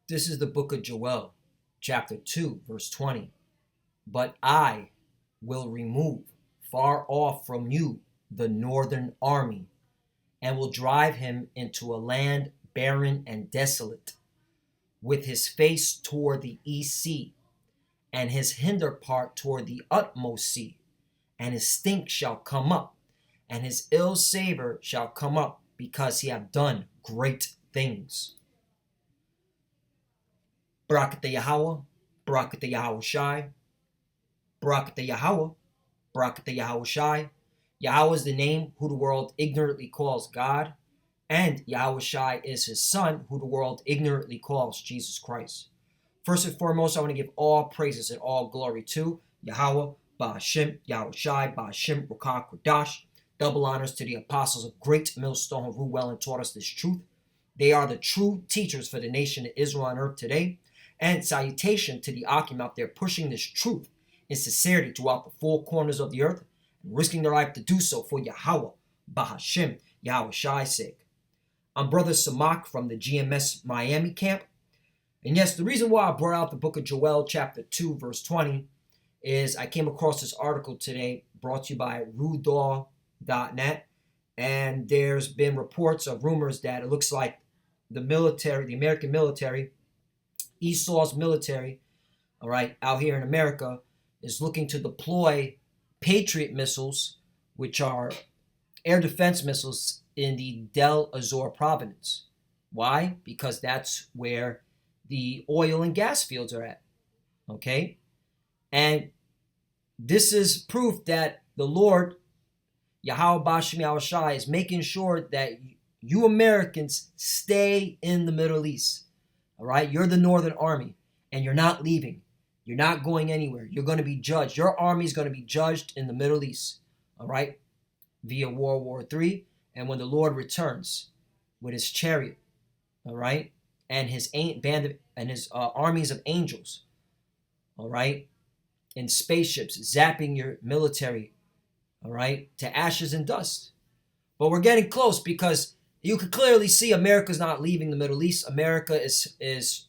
This is the book of Joel, chapter 2, verse 20. But I will remove far off from you the northern army, and will drive him into a land barren and desolate, with his face toward the east sea, and his hinder part toward the utmost sea. And his stink shall come up, and his ill savor shall come up, because he have done great things. Barakatah Yahweh, Barakatah Yahweh Shai, Barakatah Yahweh, Barakatah Yahweh Shai. Yahweh is the name who the world ignorantly calls God, and Yahweh Shai is his son, who the world ignorantly calls Jesus Christ. First and foremost, I want to give all praises and all glory to Yahweh, Ba'Hashem, Yahweh Shai, Ba'Hashem, Rukah, Kodash. Double honors to the apostles of great millstone who well and taught us this truth. They are the true teachers for the nation of Israel on earth today. And salutation to the Akim out there pushing this truth in sincerity throughout the four corners of the earth, and risking their life to do so for Yahweh, Ba'Hashem, Yahweh Shai's sake. I'm Brother Samak from the GMS Miami camp. And yes, the reason why I brought out the book of Joel, chapter 2, verse 20, is I came across this article today brought to you by Rudaw.net. And there's been reports of rumors that it looks like the military, the American military, Esau's military, all right, out here in America, is looking to deploy Patriot missiles, which are air defense missiles, in the Ez-Zor province. Why? Because that's where the oil and gas fields are at. Okay? And this is proof that the Lord, Yahweh Ba'Hashem Yahweh Shai, is making sure that you Americans stay in the Middle East. All right? You're the Northern Army, and you're not leaving. You're not going anywhere. You're going to be judged. Your army is going to be judged in the Middle East. All right? Via World War III. And when the Lord returns with his chariot, all right, and his band of, and his armies of angels, all right, in spaceships, zapping your military, all right, to ashes and dust. But we're getting close, because you could clearly see America's not leaving the Middle East. America is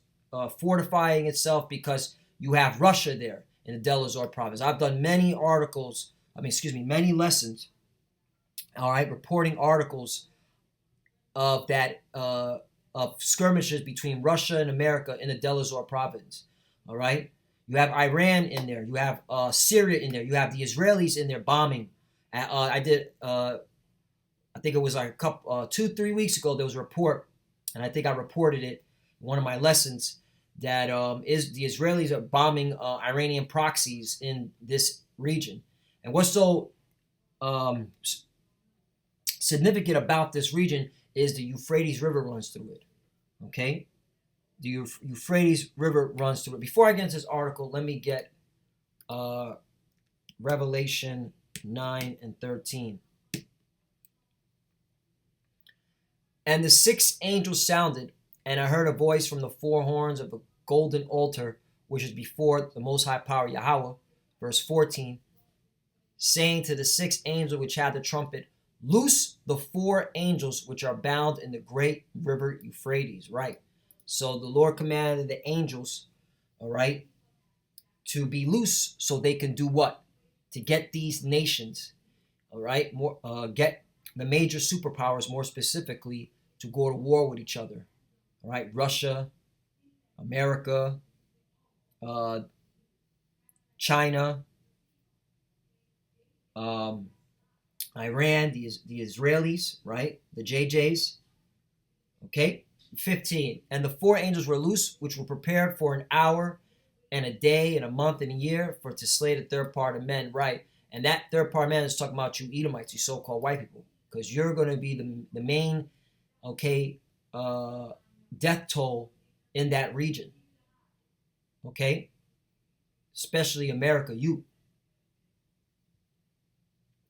fortifying itself, because you have Russia there in the Deir province. I've done many many lessons, all right, reporting articles of that of skirmishes between Russia and America in the Deir province. All right, you have Iran in there, you have Syria in there, you have the Israelis in there bombing. I think it was like a couple 2-3 weeks ago, there was a report, and I think I reported it in one of my lessons, that is the Israelis are bombing Iranian proxies in this region. And what's so significant about this region is the Euphrates River runs through it. Okay? The Euphrates River runs through it. Before I get into this article, let me get Revelation 9 and 13. And the sixth angel sounded, and I heard a voice from the four horns of the golden altar, which is before the Most High Power Yahweh, verse 14, saying to the sixth angel which had the trumpet, loose the four angels which are bound in the great river Euphrates. Right. So the Lord commanded the angels, all right, to be loose, so they can do what? To get these nations, all right, get the major superpowers, more specifically, to go to war with each other. All right, Russia, America, China, Iran, the Israelis, right? The JJs. Okay? 15. And the four angels were loose, which were prepared for an hour and a day and a month and a year for to slay the third part of men, right? And that third part of men is talking about you Edomites, you so-called white people, because you're going to be the main, okay, death toll in that region. Okay? Especially America, you.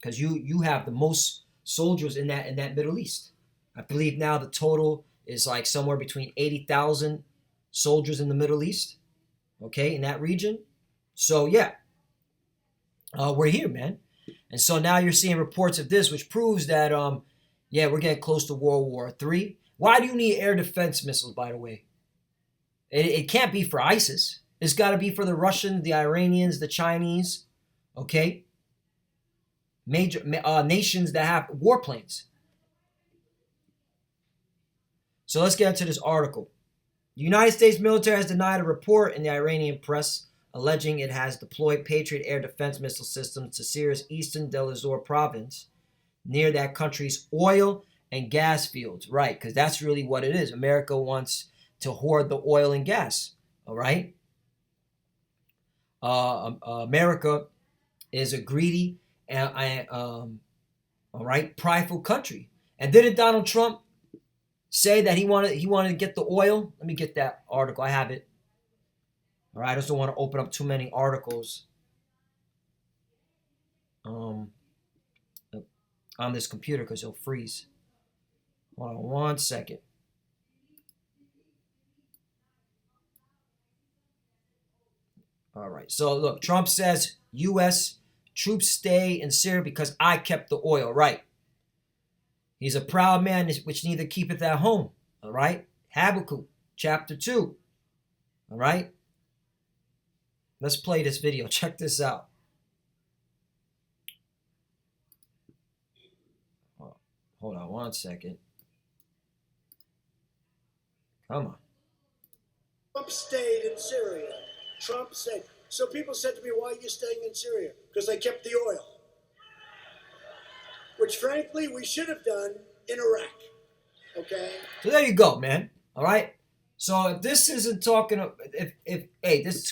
Because you have the most soldiers in that Middle East. I believe now the total is like somewhere between 80,000 soldiers in the Middle East, okay, in that region. So yeah, we're here, man. And so now you're seeing reports of this, which proves that we're getting close to World War III. Why do you need air defense missiles, by the way? It can't be for ISIS. It's got to be for the Russians, the Iranians, the Chinese, okay? Major nations that have warplanes. So let's get into this article. The United States military has denied a report in the Iranian press alleging it has deployed Patriot air defense missile systems to Syria's eastern Ez-Zor province near that country's oil and gas fields. Right, because that's really what it is. America wants to hoard the oil and gas, all right? America is a greedy and all right, prideful country. And didn't Donald Trump say that he wanted to get the oil? Let me get that article. I have it. All right, I just don't want to open up too many articles on this computer because it'll freeze. Hold on 1 second. All right. So look, Trump says U.S. troops stay in Syria because I kept the oil. Right. He's a proud man which neither keepeth at home. All right. Habakkuk chapter 2. All right. Let's play this video. Check this out. Hold on 1 second. Come on. Trump stayed in Syria. Trump said. So people said to me, why are you staying in Syria? Because they kept the oil. Which, frankly, we should have done in Iraq. Okay? So there you go, man. All right? So if this isn't talking, hey,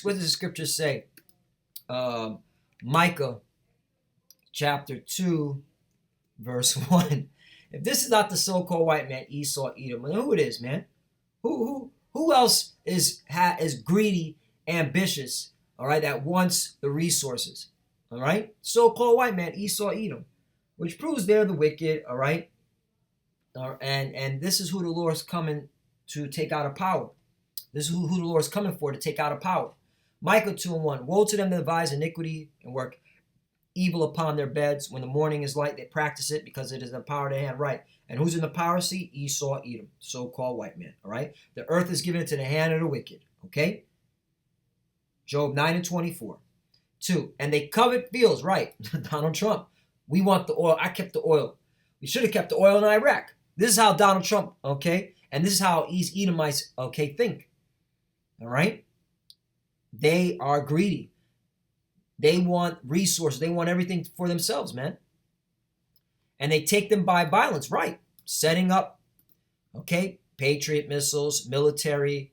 what does the scripture say? Micah chapter 2, verse 1. If this is not the so-called white man, Esau, Edom, then who it is, man? Who else is greedy, ambitious, all right, that wants the resources, all right? So-called white man, Esau, Edom, which proves they're the wicked, all right? And this is who the Lord's coming to take out of power. This is who the Lord's coming for, to take out of power. Micah 2:1. Woe to them that devise iniquity and work evil upon their beds. When the morning is light, they practice it because it is in the power of their hand. Right. And who's in the power seat? Esau, Edom, so-called white man. All right. The earth is given into the hand of the wicked. Okay. Job 9:24. 2. And they covet fields. Right. Donald Trump. We want the oil. I kept the oil. We should have kept the oil in Iraq. This is how Donald Trump, okay, and this is how these Edomites, okay, think. All right. They are greedy. They want resources. They want everything for themselves, man. And they take them by violence, right? Setting up, okay, Patriot missiles, military,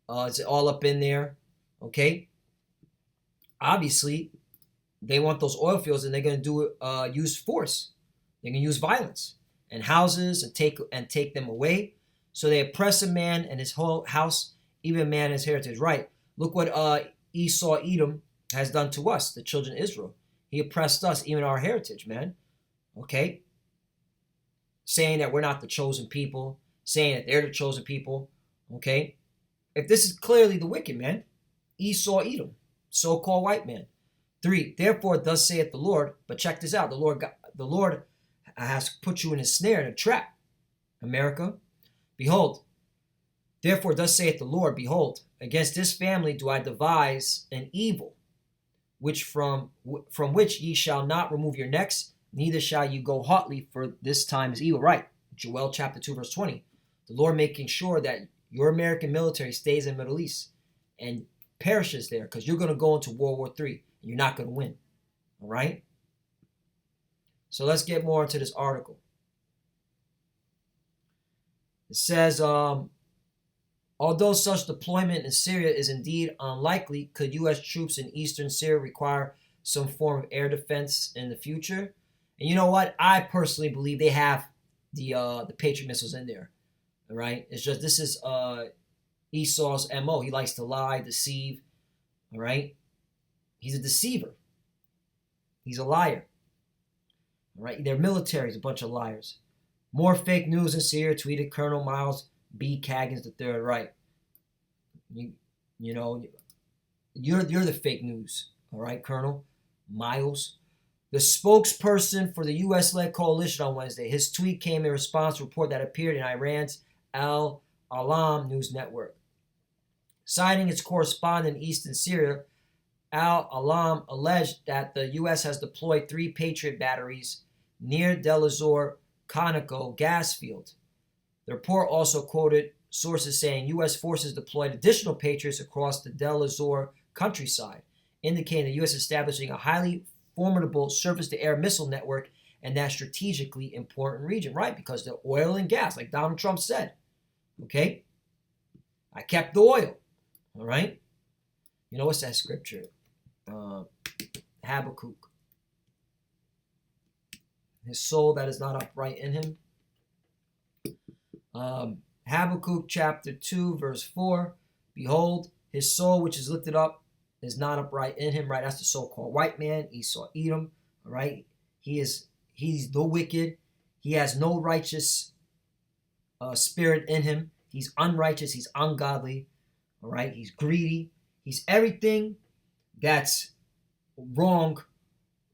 it's all up in there, okay? Obviously, they want those oil fields, and they're going to use force. They're going to use violence and houses and take them away. So they oppress a man and his whole house, even a man and his heritage. Right? Look what Esau, Edom, has done to us, the children of Israel. He oppressed us, even our heritage, man. Okay? Saying that we're not the chosen people, saying that they're the chosen people. Okay? If this is clearly the wicked, man, Esau, Edom, so-called white man. 3, therefore thus saith the Lord, but check this out, the Lord has put you in a snare and a trap, America. Behold, therefore thus saith the Lord, behold, against this family do I devise an evil, which from which ye shall not remove your necks, neither shall you go hotly, for this time is evil. Right. Joel chapter 2, verse 20. The Lord making sure that your American military stays in the Middle East and perishes there, because you're going to go into World War III and you're not going to win. All right? So let's get more into this article. It says, although such deployment in Syria is indeed unlikely, could U.S. troops in eastern Syria require some form of air defense in the future? And you know what? I personally believe they have the Patriot missiles in there. All right? It's just this is Esau's MO. He likes to lie, deceive. All right? He's a deceiver. He's a liar. All right? Their military is a bunch of liars. More fake news in Syria, tweeted Colonel Miles B. Caggins III. Right? You know, you're the fake news. All right, Colonel Miles. The spokesperson for the U.S.-led coalition on Wednesday. His tweet came in response to a report that appeared in Iran's Al-Alam news network. Citing its correspondent in eastern Syria, Al-Alam alleged that the U.S. has deployed 3 Patriot batteries near Ez-Zor Conoco gas field. The report also quoted sources saying U.S. forces deployed additional Patriots across the Ez-Zor countryside, indicating the U.S. establishing a highly formidable surface-to-air missile network in that strategically important region, right? Because the oil and gas, like Donald Trump said, okay? I kept the oil, all right? You know, what's that scripture? Habakkuk. His soul that is not upright in him. Habakkuk chapter 2, verse 4. Behold, his soul which is lifted up is not upright in him, right? That's the so-called white man, Esau, Edom, all right? He's the wicked. He has no righteous spirit in him. He's unrighteous. He's ungodly, all right? He's greedy. He's everything that's wrong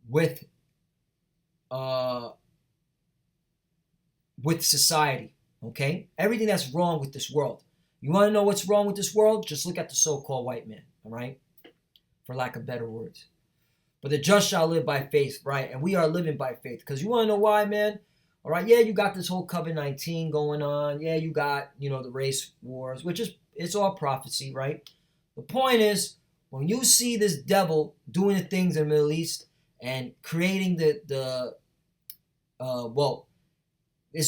with society, okay? Everything that's wrong with this world. You want to know what's wrong with this world? Just look at the so-called white man, all right? For lack of better words. But the just shall live by faith, right? And we are living by faith. Because you want to know why, man? All right, yeah, you got this whole COVID-19 going on. Yeah, you got, the race wars, which is, it's all prophecy, right? The point is, when you see this devil doing the things in the Middle East and creating it's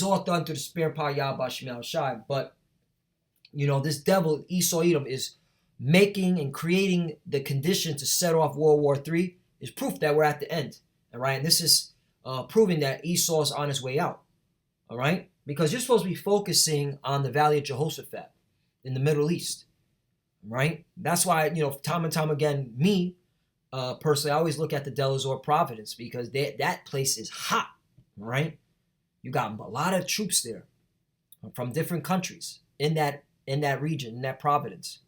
all done through the spirit and power of Yahweh Shemel Shai. But, this devil, Esau Edom, is making and creating the conditions to set off World War III, is proof that we're at the end. All right. And this is proving that Esau is on his way out. All right. Because you're supposed to be focusing on the Valley of Jehoshaphat in the Middle East. Right. That's why, time and time again, me personally, I always look at the Deir Providence because that place is hot. Right. You got a lot of troops there from different countries in that region, in that providence.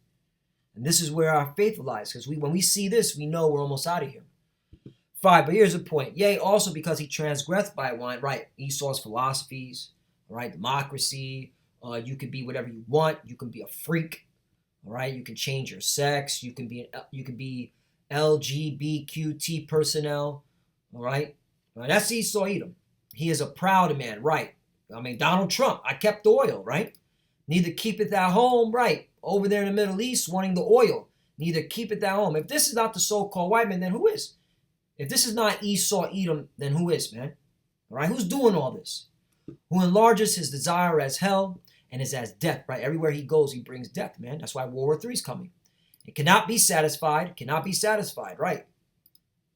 And this is where our faith lies, because when we see this, we know we're almost out of here. 5, but here's the point. Yea, also because he transgressed by one, right? Esau's philosophies, right? Democracy. You can be whatever you want. You can be a freak, all right? You can change your sex. You can be LGBTQ personnel, all right? Now, that's Esau Edom. He is a proud man, right? I mean, Donald Trump, I kept the oil, right? Neither keepeth thou home, right? Over there in the Middle East, wanting the oil. Neither keepeth thou home. If this is not the so-called white man, then who is? If this is not Esau Edom, then who is, man? All right, who's doing all this? Who enlarges his desire as hell and is as death, right? Everywhere he goes, he brings death, man. That's why World War III is coming. It cannot be satisfied, right?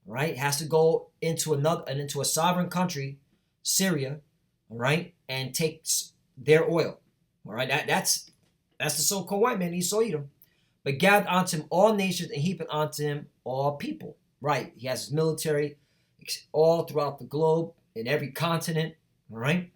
All right, it has to go into a sovereign country, Syria, all right, and takes their oil. All right, that's the so-called white man, Esau Edom. But gathered unto him all nations and heaping unto him all people. Right, he has his military all throughout the globe, in every continent. All right.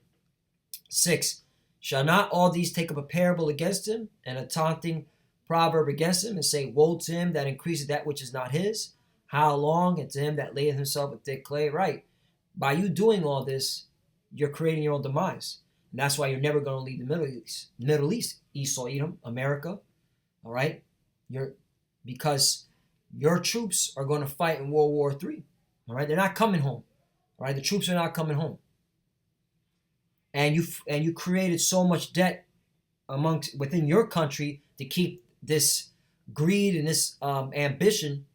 6, shall not all these take up a parable against him and a taunting proverb against him and say, woe to him that increaseth that which is not his? How long? And to him that layeth himself with thick clay. Right. By you doing all this, you're creating your own demise. And that's why you're never going to lead the Middle East, Esau, Edom, America. All right? Because your troops are going to fight in World War III. All right? They're not coming home. All right? The troops are not coming home. And you created so much debt within your country to keep this greed and this ambition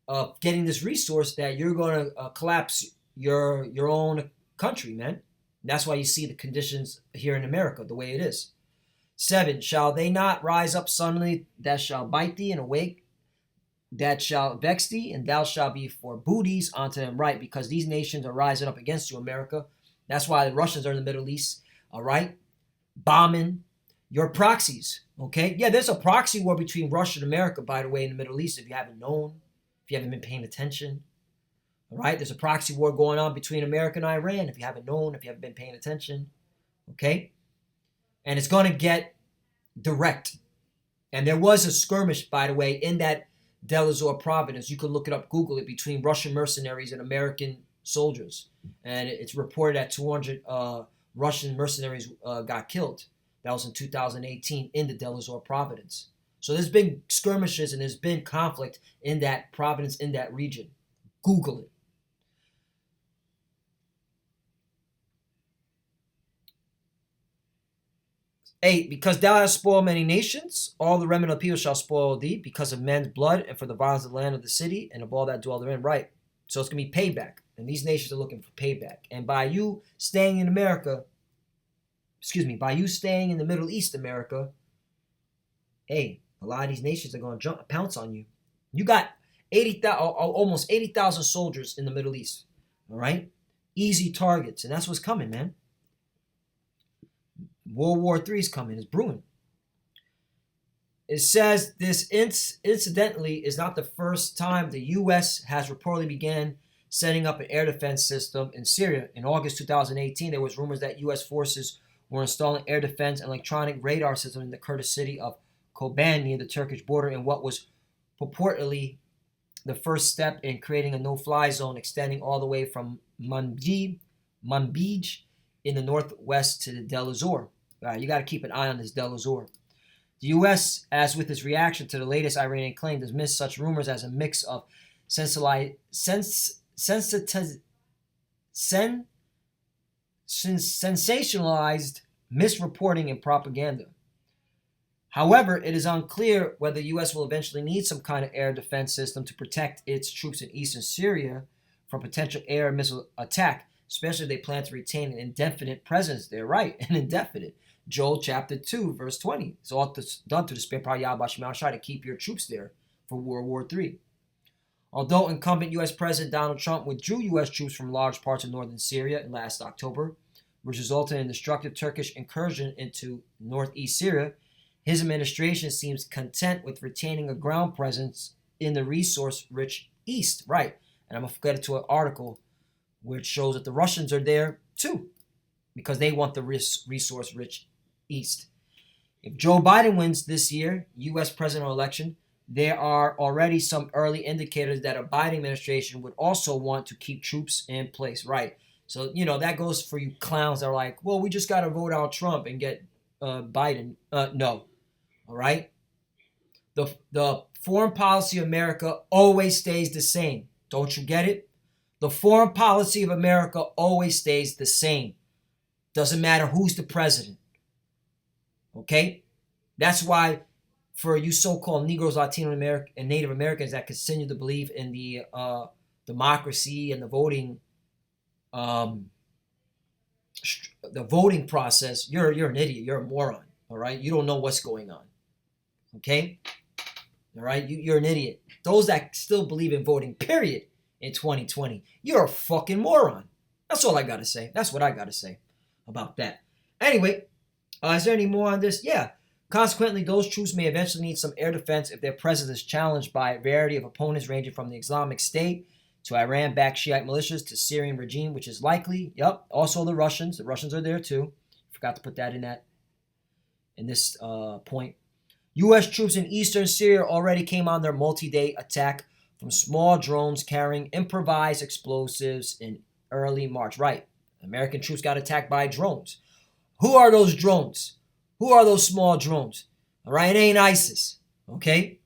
of getting this resource that you're going to collapse your own country, man. That's why you see the conditions here in America the way it is. 7, shall they not rise up suddenly that shall bite thee, and awake that shall vex thee, and thou shalt be for booties unto them, right? Because these nations are rising up against you, America. That's why the Russians are in the Middle East, all right? Bombing your proxies, okay? Yeah, there's a proxy war between Russia and America, by the way, in the Middle East, if you haven't known, if you haven't been paying attention. All right, there's a proxy war going on between America and Iran, if you haven't known, if you haven't been paying attention, okay? And it's going to get direct. And there was a skirmish, by the way, in that Deir province. You can look it up, Google it, between Russian mercenaries and American soldiers. And it's reported that 200 Russian mercenaries got killed. That was in 2018 in the Deir province. So there's been skirmishes and there's been conflict in that province, in that region. Google it. 8, because thou hast spoiled many nations, all the remnant of people shall spoil thee, because of men's blood, and for the violence of the land of the city, and of all that dwell therein. Right. So it's going to be payback. And these nations are looking for payback. And by you staying in America, by you staying in the Middle East, America, hey, a lot of these nations are going to pounce on you. You got almost 80,000 soldiers in the Middle East. All right? Easy targets. And that's what's coming, man. World War III is coming. It's brewing. It says this incidentally is not the first time the U.S. has reportedly began setting up an air defense system in Syria. In August 2018, there was rumors that U.S. forces were installing air defense and electronic radar system in the Kurdish city of Kobani near the Turkish border in what was purportedly the first step in creating a no-fly zone extending all the way from Manbij in the northwest to the Deir. You got to keep an eye on this Deir. The U.S., as with its reaction to the latest Iranian claim, dismissed such rumors as a mix of sensationalized misreporting and propaganda. However, it is unclear whether the U.S. will eventually need some kind of air defense system to protect its troops in eastern Syria from potential air and missile attack, especially if they plan to retain an indefinite presence there. Right, an indefinite. Joel chapter 2, verse 20. It's all done to the Spirit of Yahweh Shemashai to keep your troops there for World War III. Although incumbent U.S. President Donald Trump withdrew U.S. troops from large parts of northern Syria in last October, which resulted in a destructive Turkish incursion into northeast Syria, his administration seems content with retaining a ground presence in the resource-rich east. Right. And I'm going to get to an article which shows that the Russians are there too, because they want the resource-rich east. If Joe Biden wins this year, U.S. presidential election, there are already some early indicators that a Biden administration would also want to keep troops in place. Right. So, that goes for you clowns that are like, well, we just got to vote out Trump and get Biden. No. All right. The foreign policy of America always stays the same. Don't you get it? The foreign policy of America always stays the same. Doesn't matter who's the president. Okay? That's why for you so-called Negroes, Latino American, and Native Americans that continue to believe in the democracy and the voting process, you're an idiot. You're a moron. All right? You don't know what's going on. Okay? All right? You're an idiot. Those that still believe in voting, period, in 2020, you're a fucking moron. That's all I got to say. That's what I got to say about that. Anyway, is there any more on this? Yeah. Consequently, those troops may eventually need some air defense if their presence is challenged by a variety of opponents ranging from the Islamic State to Iran-backed Shiite militias to Syrian regime, which is likely. Yep. Also the Russians. The Russians are there too. Forgot to put that in this point. U.S. troops in eastern Syria already came on their multi-day attack from small drones carrying improvised explosives in early March. Right. American troops got attacked by drones. Who are those drones? Who are those small drones? All right, it ain't ISIS. Okay?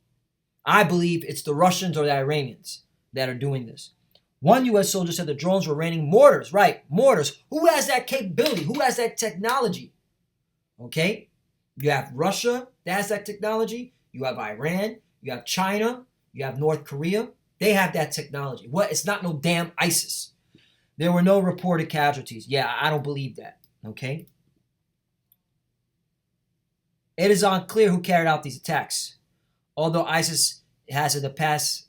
I believe it's the Russians or the Iranians that are doing this. One U.S. soldier said the drones were raining mortars. Right, mortars. Who has that capability? Who has that technology? Okay? You have Russia that has that technology. You have Iran. You have China. You have North Korea. They have that technology. What? It's not no damn ISIS. There were no reported casualties. Yeah, I don't believe that. Okay? It is unclear who carried out these attacks. Although ISIS has in the past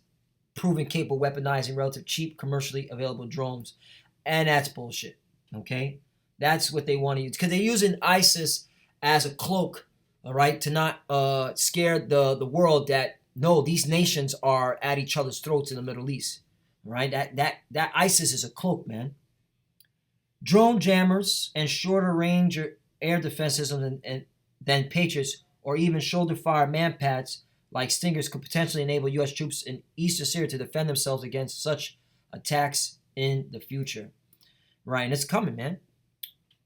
proven capable of weaponizing relative cheap, commercially available drones. And that's bullshit. Okay? That's what they want to use. Because they're using ISIS as a cloak, all right, to not scare the world that, no, these nations are at each other's throats in the Middle East. All right? That ISIS is a cloak, man. Drone jammers and shorter range air defense systems than Patriots or even shoulder fire manpads like Stingers could potentially enable U.S. troops in eastern Syria to defend themselves against such attacks in the future. Right, and it's coming, man.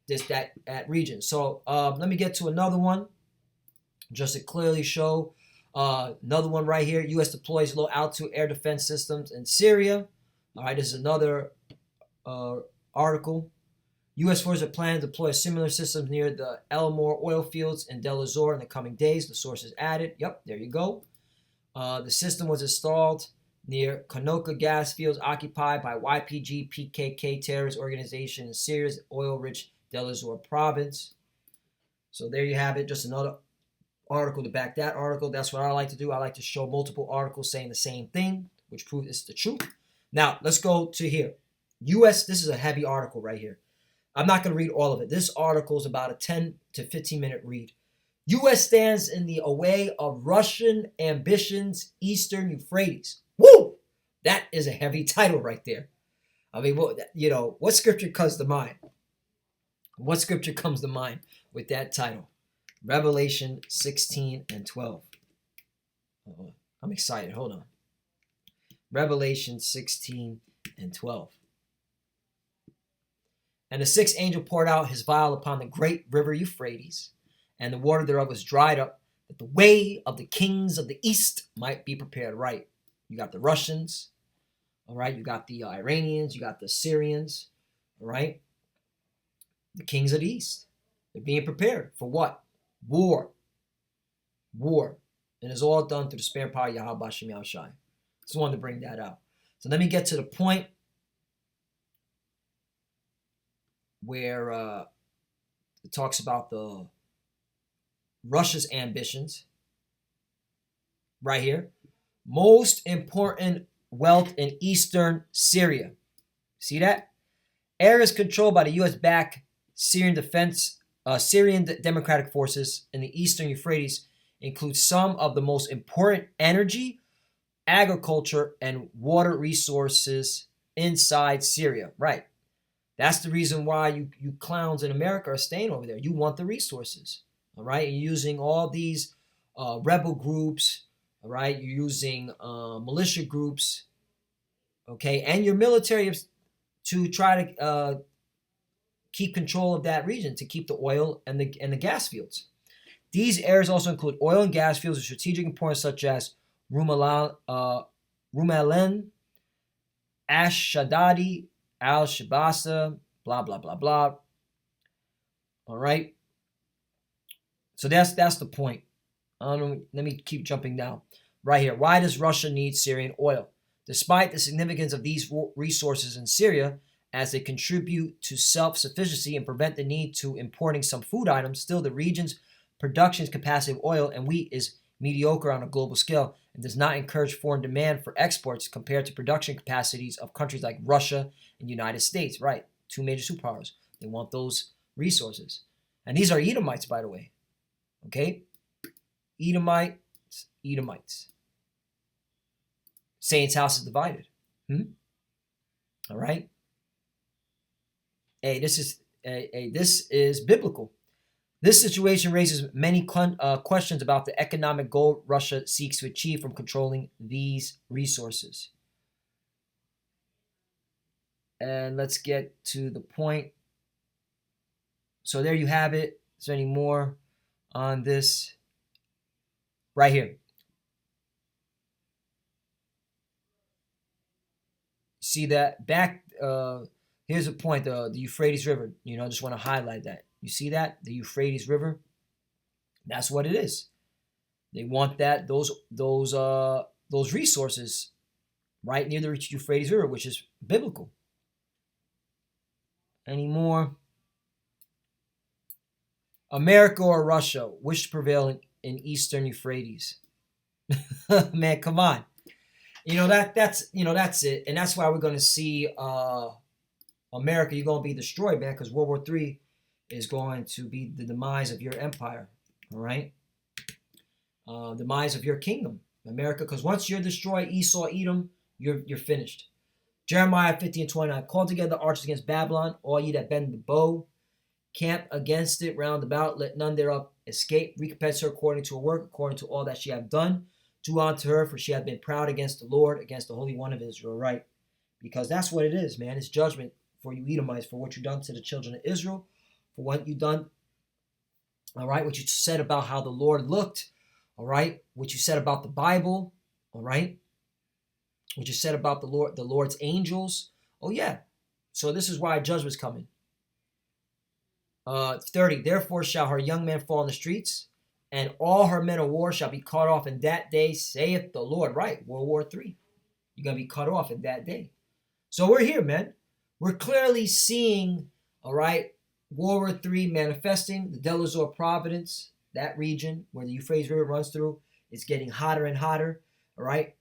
That region. So let me get to another one just to clearly show Another one right here. U.S. deploys low-altitude air defense systems in Syria. All right, this is another article. U.S. forces are planning to deploy similar systems near the Elmore oil fields in Ez-Zor in the coming days. The source is added. Yep, there you go. The system was installed near Kanoka gas fields occupied by YPG PKK terrorist organization in Syria's oil-rich Ez-Zor province. So there you have it. Just another article to back that article. That's what I like to do. I like to show multiple articles saying the same thing, which proves it's the truth. Now, let's go to here. U.S., this is a heavy article right here. I'm not going to read all of it. This article is about a 10 to 15 minute read. U.S. stands in the way of Russian ambitions, Eastern Euphrates. Woo! That is a heavy title right there. I mean, what scripture comes to mind? What scripture comes to mind with that title? Revelation 16 and 12. I'm excited. Hold on. Revelation 16 and 12. And the sixth angel poured out his vial upon the great river Euphrates, and the water thereof was dried up, that the way of the kings of the east might be prepared right. You got the Russians, all right? You got the Iranians, you got the Syrians, all right? The kings of the east. They're being prepared for what? War. War. And it's all done through the spare power of Yahweh Bashem Yahushai. Just wanted to bring that out. So let me get to the point where it talks about the Russia's ambitions. Right here. Most important wealth in eastern Syria. See that? Areas controlled by the U.S.-backed Syrian Democratic Forces in the eastern Euphrates include some of the most important energy, agriculture, and water resources inside Syria. Right. That's the reason why you clowns in America are staying over there. You want the resources. All right. You're using all these rebel groups. All right. You're using militia groups. Okay. And your military to try to keep control of that region, to keep the oil and the gas fields. These areas also include oil and gas fields of strategic importance such as Rumalan, Ash-Shadadi, Al-Shabasa, blah, blah, blah, blah. All right. So that's the point. Let me keep jumping down. Right here. Why does Russia need Syrian oil? Despite the significance of these resources in Syria, as they contribute to self-sufficiency and prevent the need to importing some food items, still the region's production capacity of oil and wheat is mediocre on a global scale and does not encourage foreign demand for exports compared to production capacities of countries like Russia and United States. Right, two major superpowers. They want those resources. And these are Edomites, by the way. Okay? Edomites. Saints' house is divided. All right? Hey, this is biblical. This situation raises many questions about the economic goal Russia seeks to achieve from controlling these resources. And let's get to the point. So there you have it. Is there any more on this? Right here. See that back? Here's a point. The Euphrates River. Just want to highlight that. You see that? The Euphrates River. That's what it is. They want that those resources right near the Euphrates River, which is biblical. Any more? America or Russia? Which to prevail in Eastern Euphrates? Man, come on. That's it, and that's why we're going to see America. You're going to be destroyed, man, because World War III is going to be the demise of your empire. All right, demise of your kingdom, America. Because once you're destroyed, Esau, Edom, you're finished. Jeremiah 50:29. Call together archers against Babylon, all ye that bend the bow. Camp against it round about. Let none thereof escape. Recompense her according to her work, according to all that she hath done. Do unto her, for she hath been proud against the Lord, against the Holy One of Israel. Right? Because that's what it is, man. It's judgment for you Edomites, for what you've done to the children of Israel, for what you've done, all right, what you said about how the Lord looked All right, what you said about the Bible. All right, what you said about the Lord's angels. Oh yeah, so this is why judgment's coming. 30. Therefore shall her young men fall in the streets, and all her men of war shall be cut off in that day, saith the Lord. Right, World War III. You're gonna be cut off in that day. So we're here, man. We're clearly seeing, all right, World War III manifesting. The Ez-Zor province, that region where the Euphrates River runs through, is getting hotter and hotter. All right,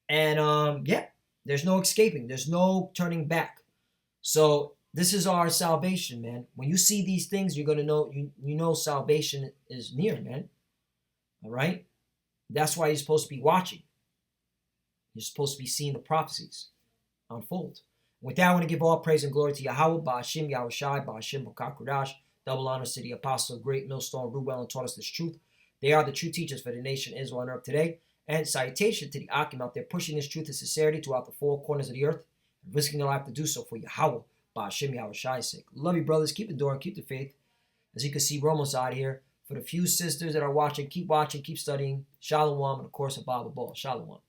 and yeah, there's no escaping. There's no turning back. So this is our salvation, man. When you see these things, you're gonna know you know salvation is near, man. All right, that's why you're supposed to be watching. You're supposed to be seeing the prophecies unfold. With that, I want to give all praise and glory to Yahweh, Ba'ashim, Yahushai, Ba'ashim, B'Kakudash. Double honors to the apostle, great millstone, Ruel, and taught us this truth. They are the true teachers for the nation Israel on earth today. And salutation to the Akim out there pushing this truth and sincerity throughout the four corners of the earth, and risking their life to do so for Yahweh, Ba'ashim, Yahushai's sake. Love you, brothers. Keep enduring, keep the faith. As you can see, we're almost out of here. For the few sisters that are watching, keep studying. Shalom, and of course, above all, Shalom.